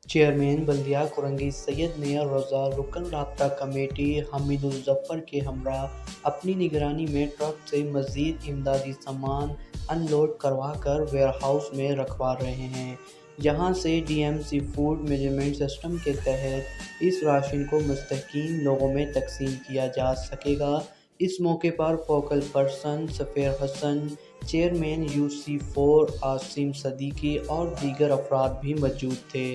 Chairman बल्दिया Korangi Syed mayor रज़ा रुकन राब्ता committee Hamidul Zafar के हमरा अपनी निगरानी में ट्रक से मज़ीद इमदादी सामान अनलोड करवाकर वेयरहाउस में रखवा रहे हैं, जहां से डीएमसी फूड मैनेजमेंट सिस्टम के तहत इस राशन को मुस्तहिक़ीन लोगों में तकसीम किया जा सकेगा। इस मौके पर focal person Safer Hasan, chairman यूसी4 आसिम सदीकी और दीगर अफराद भी मौजूद थे।